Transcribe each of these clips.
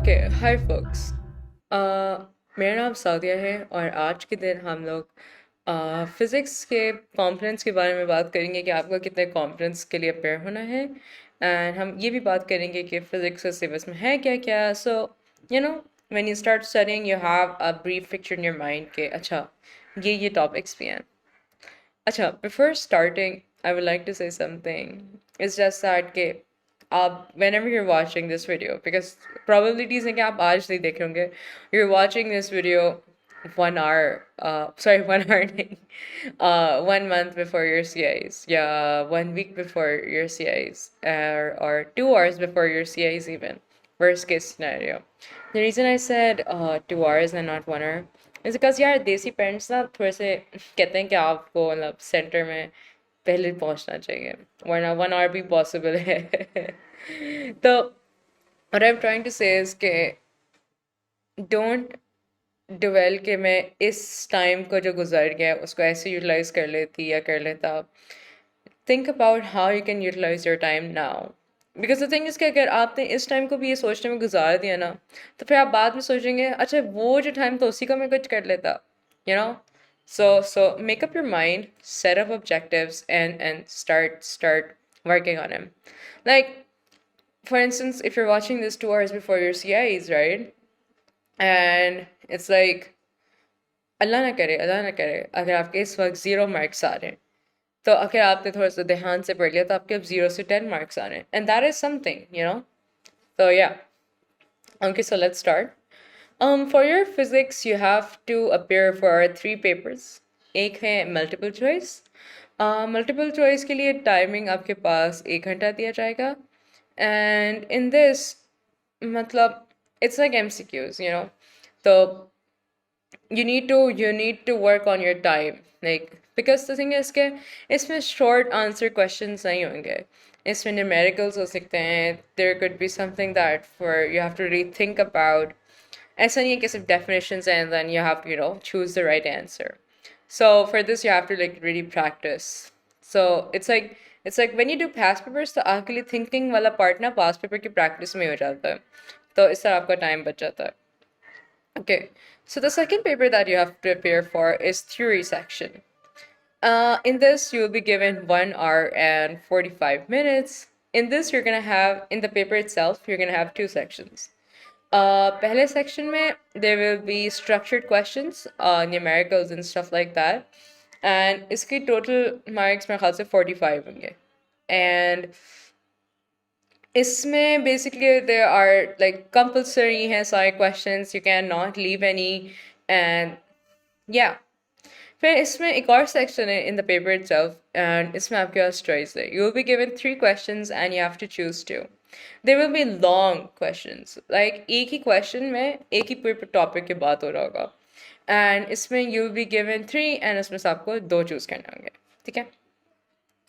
Okay hi folks. मेरा नाम सादिया है और आज के दिन हम लोग फिज़िक्स के कॉम्पोनेंट्स के बारे में बात करेंगे कि आपको कितने कॉम्पोनेंट्स के लिए प्रिपेयर होना है एंड हम ये भी बात करेंगे कि फिज़िक्स के सिलेबस में है क्या क्या. So you know when you start studying you have a brief picture in your mind के अच्छा ये टॉपिक्स भी हैं. अच्छा, before starting, I would like to say something. It's just that कि आप whenever you're watching this video, because probabilities हैं कि आप आज नहीं देख रहे होंगे, you're watching this video 1 hour, sorry, 1 hour नहीं, 1 month before your CIs, yeah, 1 week before your CIs, or 2 hours before your CIs even. Worst case scenario. The reason I said 2 hours and not 1 hour is because यार देसी parents ना थोड़े से कहते हैं कि आपको मतलब सेंटर में पहले पहुंचना चाहिए वरना 1 hour भी पॉसिबल है. तो what I'm trying to say is कि don't dwell कि मैं इस टाइम को जो गुजर गया उसको ऐसे यूटिलाइज कर लेती या कर लेता. think about how you can utilize your time now. Because the thing is कि अगर आपने इस टाइम को भी ये सोचने में गुजार दिया ना तो फिर आप बाद में सोचेंगे अच्छा वो जो टाइम था उसी का मैं कुछ कर लेता. you know so make up your mind, set up objectives and start working on them. Like for instance, if you're watching this 2 hours before your CIs, right, and it's like अल्लाह ना करे अगर आपके इस वक्त 0 मार्क्स आ रहे हैं तो अगर आपने थोड़ा सा ध्यान से पढ़ लिया तो आपके अब 0 से 10 मार्क्स आ रहे हैं एंड दैट इज समथिंग तो या okay, so let's start. For your physics you have to appear for 3 papers. एक है मल्टीपल चॉइस. मल्टीपल चॉइस के लिए टाइमिंग आपके पास 1 घंटा दिया जाएगा एंड इन दिस मतलब it's like MCQs, तो you need to work on your time, like because the thing is कि इसमें short answer questions नहीं होंगे. इसमें numericals हो सकते हैं. There could be something that for you have to really think about. ऐसा नहीं है कि सिर्फ definitions and then you have to choose the right answer. So for this you have to like really practice. So it's like when you do past papers तो आपके लिए thinking वाला part ना past paper की practice में हो जाता है तो इस तरह आपका time बच जाता है. Okay, so the second paper that you have to prepare for is theory section. In this, you will be given 1 hour and 45 minutes. In this, you're gonna have, in the paper itself, you're gonna have 2 sections. पहले section में there will be structured questions, numericals and stuff like that. And इसकी total marks मेरे ख्याल से 45 होंगे. And इसमें basically there are like compulsory हैं सारे questions, you cannot leave any, and yeah. फिर इसमें एक और section है in the paper itself and इसमें आपके पास choice है. You will be given 3 questions and you have to choose 2. There will be long questions, like एक ही question में एक ही पूरे topic की बात हो रहा होगा and इसमें you will be given 3 and इसमें से आपको 2 choose करने होंगे. ठीक है,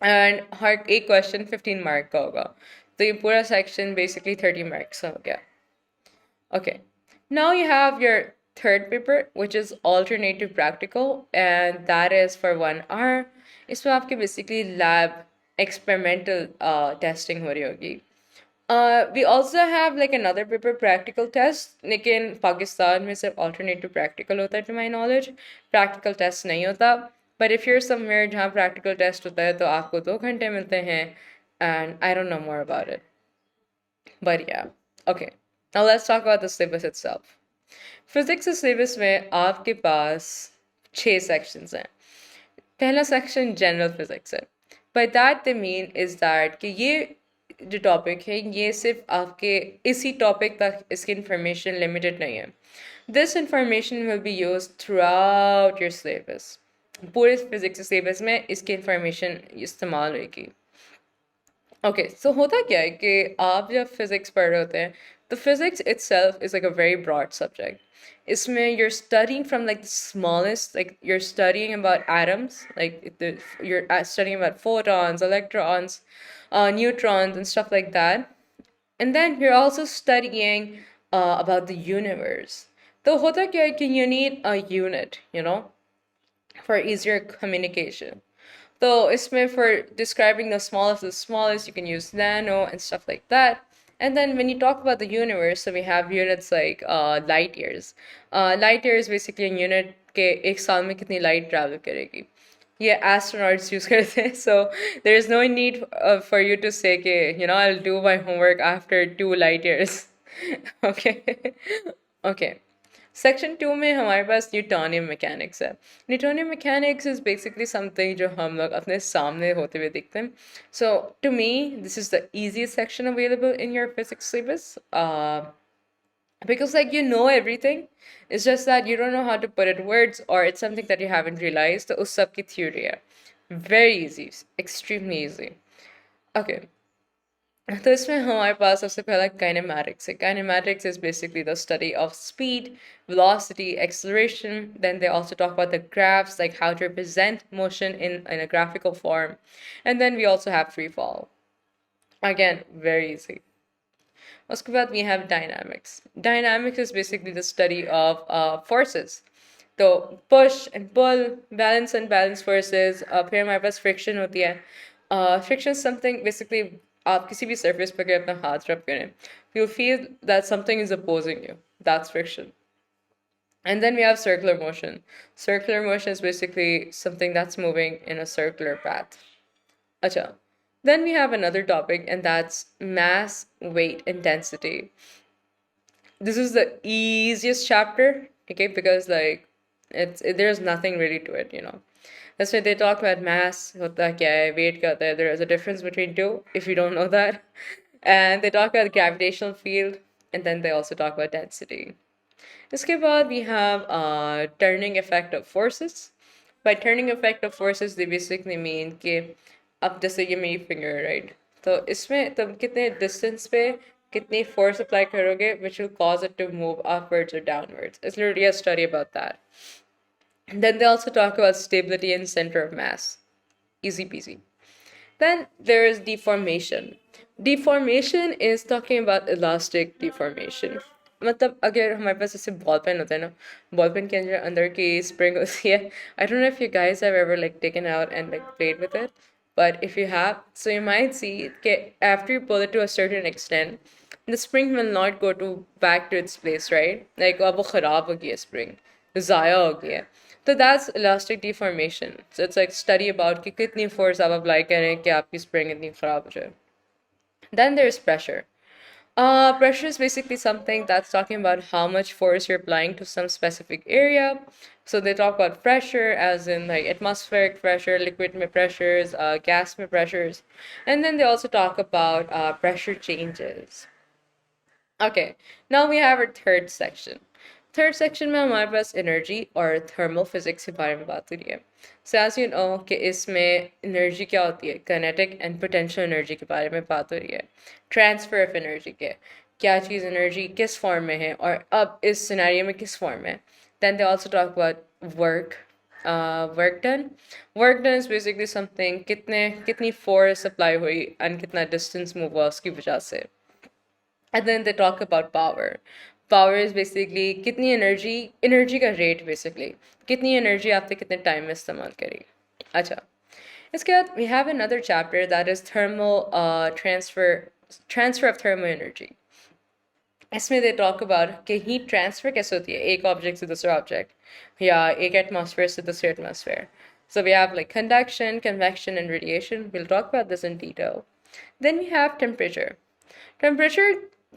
एंड हर एक क्वेश्चन 15 मार्क का होगा तो ये पूरा सेक्शन बेसिकली 30 मार्क्स का हो गया. Okay, now you have your third paper which is alternative practical and that is for 1 hour. इसमें आपके basically lab experimental testing हो रही होगी. We also have like another paper practical test लेकिन पाकिस्तान में सिर्फ alternative practical होता है to my knowledge, practical test नहीं होता. But if you're somewhere जहाँ practical test होता है तो आपको 2 घंटे मिलते हैं and I don't know more about it. But yeah, okay. Now let's talk about the syllabus itself. Physics के syllabus में आपके पास 6 sections हैं. पहला section general physics है. By that they mean is that कि ये जो topic है ये सिर्फ आपके इसी topic तक इसकी information limited नहीं है. This information will be used throughout your syllabus. पूरे फिजिक्स के सिलेबस में इसकी इंफॉर्मेशन इस्तेमाल होगी. ओके, सो होता क्या है कि आप जब फिजिक्स पढ़ रहे होते हैं तो physics itself is like a very broad subject. इसमें you're studying from like the smallest, like you're studying about atoms, like you're studying about photons, electrons, neutrons and stuff like that. And then you're also studying about the universe. तो होता क्या है कि you need a unit, for easier communication. So इसमें for describing the smallest of the smallest, you can use nano and stuff like that. And then when you talk about the universe, so we have units like light years. Light year is basically a unit के एक साल में कितनी light travel करेगी. ये astronauts use करते हैं. So there is no need for you to say कि I'll do my homework after 2 light years. Okay. Okay. Section 2 में हमारे पास न्यूटोनियम मैकेनिक्स है. Newtonian mechanics is basically something जो हम लोग अपने सामने होते हुए देखते हैं. So to me this is the easiest section available in your physics syllabus, because like you know everything. It's just that you don't know how to put it words, or it's something that you haven't realized. तो उस सब की theory है. Very easy, extremely easy. Okay. तो इसमें हमारे पास सबसे पहला काइनेमैटिक्स है. Kinematics is basically the study of speed, velocity, acceleration. Then they also talk about the graphs, like how to represent motion in a graphical form. And then we also have free fall. Again, very easy. उसके बाद we have dynamics. Dynamics is basically the study of forces. तो push and pull, balance and balance forces. फिर हमारे पास friction होती है. Friction is something basically आप किसी भी surface पे अगर अपना हाथ rub करें, you'll feel that something is opposing you. That's friction. And then we have circular motion. Circular motion is basically something that's moving in a circular path. Acha. Then we have another topic, and that's mass, weight, and density. This is the easiest chapter, okay, because like there's nothing really to it. That's why they talk about mass, hota kya hai, weight kya hota hai. There is a difference between two, if you don't know that. And they talk about the gravitational field, and then they also talk about density. इसके बाद we have turning effect of forces. By turning effect of forces, they basically mean कि अब जैसे ये मेरी finger, right? तो इसमें तुम कितने distance पे कितनी force apply करोगे, which will cause it to move upwards or downwards. It's literally a study about that. And then they also talk about stability and center of mass. Easy peasy. Then there is deformation. Deformation is talking about elastic deformation. मतलब अगर हमारे पास ऐसे ball pen होता है ना, ball pen के अंदर की स्प्रिंग होती है. I don't know if you guys have ever like taken out and like played with it, but if you have, so you might see that after you pull it to a certain extent, the spring will not go to back to its place, right? Like अब वो खराब हो गई है spring, ज़ाया हो गई है. So that's elastic deformation. So it's like study about कि कितनी force आप apply करें कि आपकी spring इतनी खराब हो जाए. Then there's pressure. Pressure is basically something that's talking about how much force you're applying to some specific area. So they talk about pressure as in like atmospheric pressure, liquid pressures, gas pressures. And then they also talk about pressure changes. Okay, now we have our third section. Third section में हमारे पास energy और thermal physics के बारे में बात हो रही है. So as you know कि इसमें energy क्या होती है, kinetic and potential energy के बारे में बात हो रही है. Transfer of energy के क्या चीज़ energy किस form में है और अब इस scenario में किस form में है. Then they also talk about work. Work done. Work done is basically something कितनी force apply हुई and कितना distance move हुआ उसकी वजह से. And then they talk about power. Power is basically कितनी energy का rate basically. कितनी energy आपने कितने time में इस्तेमाल करी. अच्छा. इसके बाद we have another chapter that is thermal transfer of thermal energy. इसमें they talk about कि heat transfer कैसे होती है एक object से दूसरा object या एक atmosphere से दूसरे atmosphere. So we have like conduction, convection, and radiation. We'll talk about this in detail. Then we have temperature. Temperature,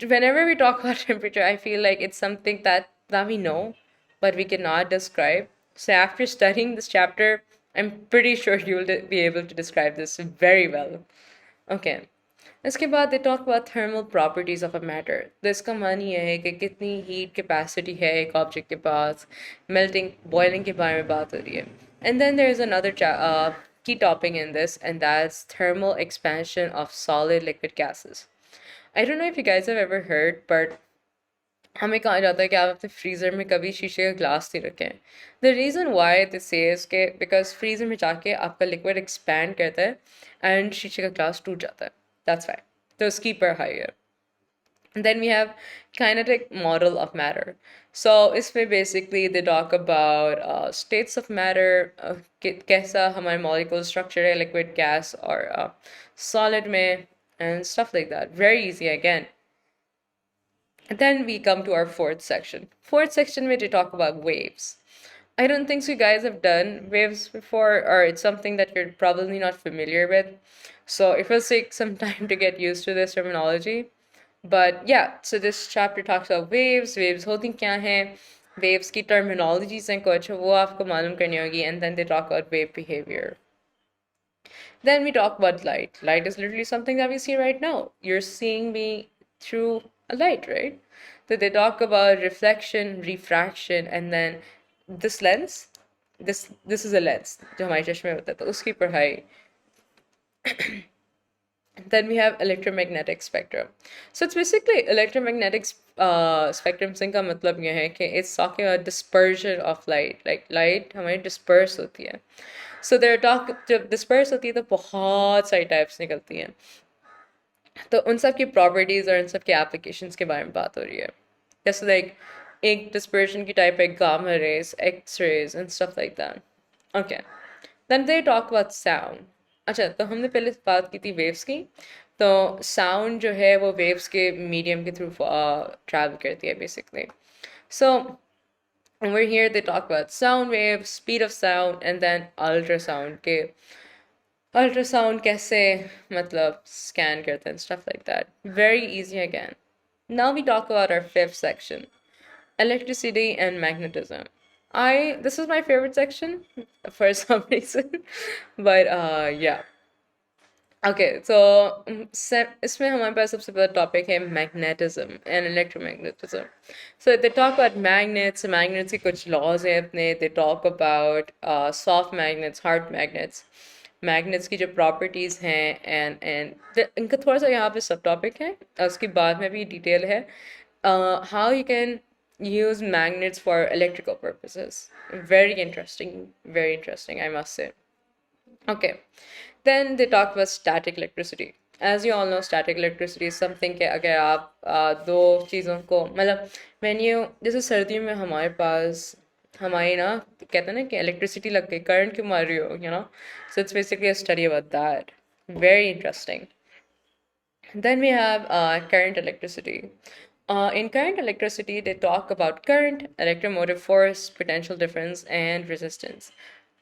whenever we talk about temperature, I feel like it's something that we know, but we cannot describe. So after studying this chapter, I'm pretty sure you'll be able to describe this very well. Okay. इसके बाद they talk about thermal properties of a matter. तो इसका मान ये है कि कितनी heat capacity है एक object के पास, melting, boiling के बारे में बात हो रही है. And then there is another key topic in this, and that's thermal expansion of solid liquid gases. I don't know if you guys have ever heard, but हमें कहा जाता है कि आप अपने फ्रीज़र में कभी शीशे का ग्लास नहीं रखें. The reason why this is के बिकॉज फ्रीज़र में जाके आपका लिक्विड एक्सपैंड करता है एंड शीशे का ग्लास टूट जाता है. That's why. तो keep it higher. And then we have kinetic model of matter. So इसमें basically they talk about states of matter, कैसा हमारे molecule structure है, liquid, gas और solid में, and stuff like that. Very easy again. And then we come to our fourth section. Fourth section where we talk about waves. I don't think so you guys have done waves before, or it's something that you're probably not familiar with. So it will take some time to get used to this terminology. But yeah, so this chapter talks about waves. Waves होती क्या हैं? Waves की terminologies हैं कुछ, वो आपको मालूम करनी होगी. And then they talk about wave behavior. Then we talk about light. Light is literally something that we see right now. You're seeing me through a light, right? So they talk about reflection, refraction, and then this lens. This is a lens जो हमारे चश्मे में होता है तो उसकी पढ़ाई. Then we have electromagnetic spectrum. So it's basically electromagnetic spectrum से का मतलब ये है कि it's talking about dispersion of light. Like light हमारी disperse होती है. So there talk जब disperse होती है तो बहुत सारी types निकलती हैं. तो उन सब की properties और उन सब की applications के बारे में बात हो रही है. जैसे like एक dispersion की type है gamma rays, X-rays and stuff like that. Okay. Then they talk about sound. अच्छा तो हमने पहले बात की थी waves की. तो sound जो है वो waves के medium के through travel करती है basically. So over here they talk about sound waves, speed of sound, and then ultrasound के ultrasound कैसे मतलब scan करते हैं stuff like that. Very easy again. Now we talk about our fifth section, electricity and magnetism. This is my favorite section for some reason, but yeah. Okay, so इसमें हमारे पास सबसे पहला topic है magnetism and electromagnetism. So they talk about magnets. Magnets की कुछ laws हैं अपने. They talk about soft magnets, hard magnets. Magnets की जो properties हैं इनका थोड़ा सा यहाँ पे सब topic है. उसके बाद में भी detail है. How you can use magnets for electrical purposes. Very interesting, I must say. Okay. Then they talk about static electricity. As you all know, static electricity is something कि अगर आप दो चीज़ों को मतलब when you जैसे सर्दियों में हमारे पास हमारी ना कहते हैं ना कि electricity लग गई current क्यों मार रही हो, you know, so it's basically a study about that. Very interesting. Then we have current electricity. In current electricity, they talk about current, electromotive force, potential difference, and resistance.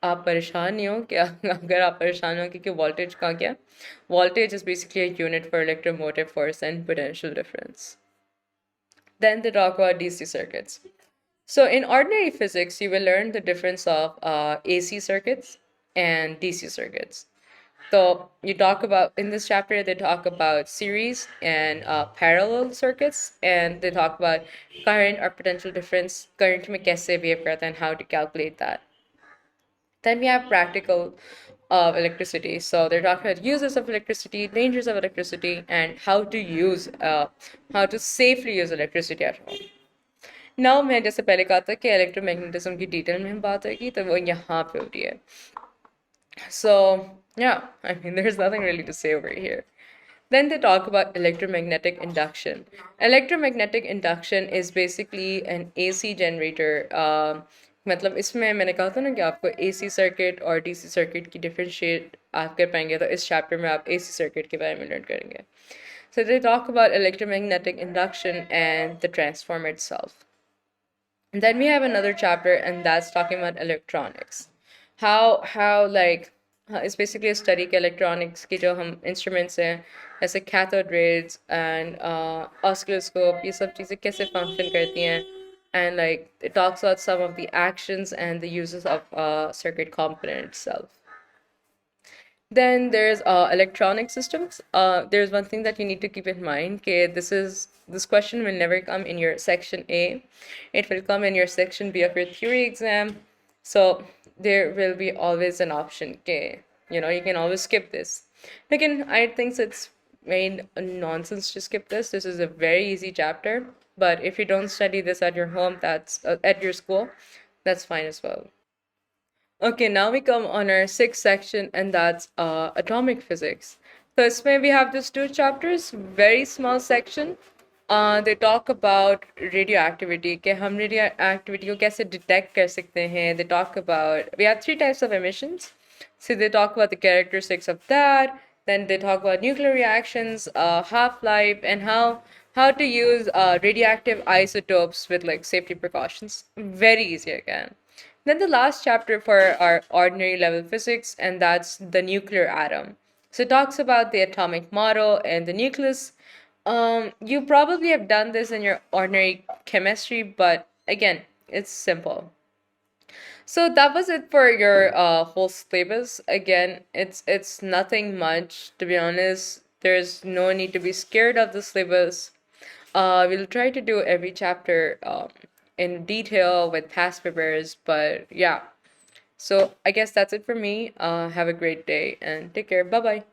आप परेशान नहीं हो क्या अगर आप परेशान हो कि voltage कहाँ गया? Voltage is basically a unit for electromotive force and potential difference. Then they talk about DC circuits. So in ordinary physics, you will learn the difference of AC circuits and DC circuits. So you talk about in this chapter they talk about series and parallel circuits, and they talk about current or potential difference, current में कैसे behave करता है and how to calculate that. Then we have practical of electricity. So they're talking about uses of electricity, dangers of electricity, and how to safely use electricity at home. Now मैं जैसे पहले कहा था कि electromagnetism की detail में हम बात होगी तो वो यहाँ पे हो रही है. So, yeah, I mean, there's nothing really to say over here. Then they talk about electromagnetic induction. Electromagnetic induction is basically an AC generator. मतलब इसमें मैंने कहा था ना कि आपको AC circuit और DC circuit की differentiate आप कर पाएंगे तो इस chapter में आप AC circuit के बारे में learn करेंगे. So they talk about electromagnetic induction and the transformer itself. And then we have another chapter, and that's talking about electronics. How like it's basically a study के electronics की जो हम instruments हैं जैसे cathode rays and oscilloscope ये सब चीज़ें कैसे function करती हैं, and like it talks about some of the actions and the uses of circuit component itself. Then there's electronic systems. There's one thing that you need to keep in mind. Okay, this question will never come in your section A. It will come in your section B of your theory exam. So there will be always an option. Okay, you know you can always skip this. Again, I think it's made nonsense to skip this. This is a very easy chapter. But if you don't study this at your home, that's at your school, that's fine as well. Okay, now we come on our sixth section, and that's atomic physics. So इसमें we have just two chapters, very small section. They talk about radioactivity, कि हम radioactivity को कैसे detect कर सकते हैं. They talk about, we have three types of emissions. So they talk about the characteristics of that. Then they talk about nuclear reactions, half-life, and how how to use radioactive isotopes with like safety precautions. Very easy again. Then the last chapter for our ordinary level physics, and that's the nuclear atom. So it talks about the atomic model and the nucleus. You probably have done this in your ordinary chemistry, but again, it's simple. So that was it for your whole syllabus. Again, it's nothing much to be honest. There's no need to be scared of the syllabus. We'll try to do every chapter in detail with past papers, but yeah. So I guess that's it for me. Have a great day and take care. Bye bye.